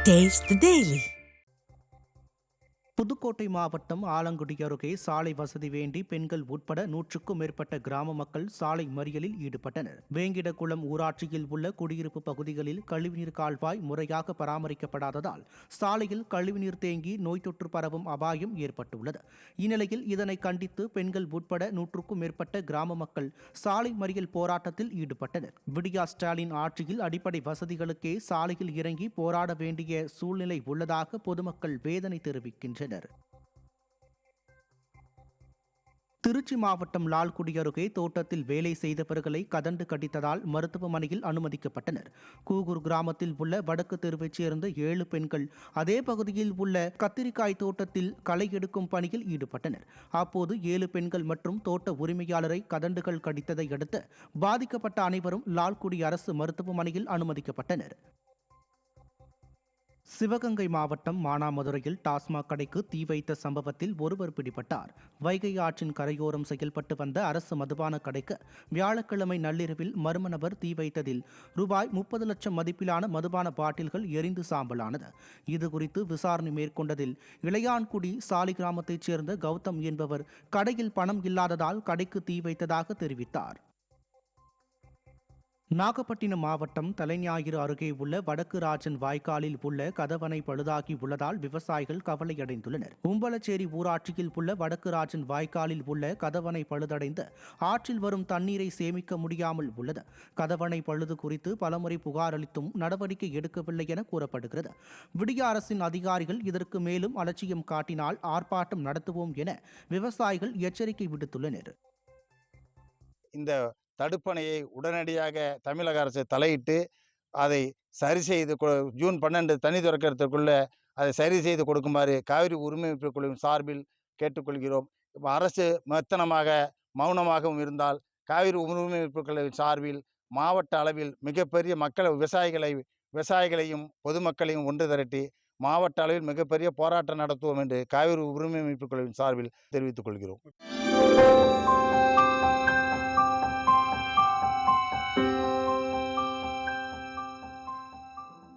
Taste the Daily. Pudukkottai மாவட்டம் ஆலங்குடி அருகே சாலை வசதி வேண்டி பெண்கள் உட்பட 100க்கும் மேற்பட்ட கிராம மக்கள் சாலை மறியலில் ஈடுபட்டனர். வேங்கிடகுளம் ஊராட்சியில் உள்ள குடியிருப்பு பகுதிகளில் கழிவுநீர் கால்வாய் முறையாக பராமரிக்கப்படாததால் சாலையில் கழிவுநீர் தேங்கி நோய் தொற்று பரவும் அபாயம் ஏற்பட்டுள்ளது. இந்நிலையில் இதனை கண்டித்து பெண்கள் உட்பட 100க்கும் மேற்பட்ட கிராம மக்கள் சாலை மறியல் போராட்டத்தில் ஈடுபட்டனர். விடியா ஸ்டாலின் ஆட்சியில் அடிப்படை வசதிகளுக்கே சாலையில் இறங்கி போராட வேண்டிய சூழ்நிலை உள்ளதாக பொதுமக்கள் வேதனை தெரிவிக்கின்றனர். திருச்சி மாவட்டம் லால்குடி அருகே தோட்டத்தில் வேலை செய்தவர்களை கதண்டு கடித்ததால் மருத்துவமனையில் அனுமதிக்கப்பட்டனர். கூகூர் கிராமத்தில் உள்ள வடக்கு தெருவைச் சேர்ந்த 7 பெண்கள் அதே பகுதியில் உள்ள கத்திரிக்காய் தோட்டத்தில் களை எடுக்கும் பணியில் ஈடுபட்டனர். அப்போது 7 பெண்கள் மற்றும் தோட்ட உரிமையாளரை கதண்டுகள் கடித்ததை அடுத்து பாதிக்கப்பட்ட அனைவரும் லால்குடி அரசு மருத்துவமனையில் அனுமதிக்கப்பட்டனர். சிவகங்கை மாவட்டம் மானாமதுரையில் டாஸ்மாக் கடைக்கு தீ வைத்த சம்பவத்தில் ஒருவர் பிடிபட்டார். வைகை ஆற்றின் கரையோரம் செயல்பட்டு வந்த அரசு மதுபான கடைக்கு வியாழக்கிழமை நள்ளிரவில் மர்ம நபர் தீ வைத்ததில் ரூபாய் 30 லட்சம் மதிப்பிலான மதுபான பாட்டில்கள் எரிந்து சாம்பலானது. இதுகுறித்து விசாரணை மேற்கொண்டதில் இளையான்குடி சாலி கிராமத்தைச் சேர்ந்த கௌதம் என்பவர் கடையில் பணம் இல்லாததால் கடைக்கு தீ வைத்ததாக தெரிவித்தார். நாகப்பட்டினம் மாவட்டம் தலைஞாயிறு அருகே உள்ள வடக்கு ராஜன் வாய்க்காலில் உள்ள கதவணை பழுதாகி உள்ளதால் விவசாயிகள் கவலையடைந்துள்ளனர். உம்பளச்சேரி ஊராட்சியில் உள்ள வடக்கு ராஜன் வாய்க்காலில் உள்ள கதவணை பழுதடைந்து ஆற்றில் வரும் தண்ணீரை சேமிக்க முடியாமல் உள்ளது. கதவணை பழுது குறித்து பலமுறை புகார் அளித்தும் நடவடிக்கை எடுக்கவில்லை என கூறப்படுகிறது. விடிய அரசின் அதிகாரிகள் இதற்கு மேலும் அலட்சியம் காட்டினால் ஆர்ப்பாட்டம் நடத்துவோம் என விவசாயிகள் எச்சரிக்கை விடுத்துள்ளனர். இந்த தடுப்பணையை உடனடியாக தமிழக அரசு தலையிட்டு அதை சரி செய்து ஜூன் 12 தண்ணி திறக்கிறதுக்குள்ள அதை சரி செய்து கொடுக்குமாறு காவிரி உரிமை மீட்புக் குழுவின் சார்பில் கேட்டுக்கொள்கிறோம். அரசு மெத்தனமாக மௌனமாகவும் இருந்தால் காவிரி உரிமை மீட்புக் குழுவின் சார்பில் மாவட்ட அளவில் மிகப்பெரிய மக்கள் விவசாயிகளையும் பொதுமக்களையும் ஒன்று திரட்டி மாவட்ட அளவில் மிகப்பெரிய போராட்டம் நடத்துவோம் என்று காவிரி உரிமை மீட்புக் குழுவின் சார்பில் தெரிவித்துக் கொள்கிறோம்.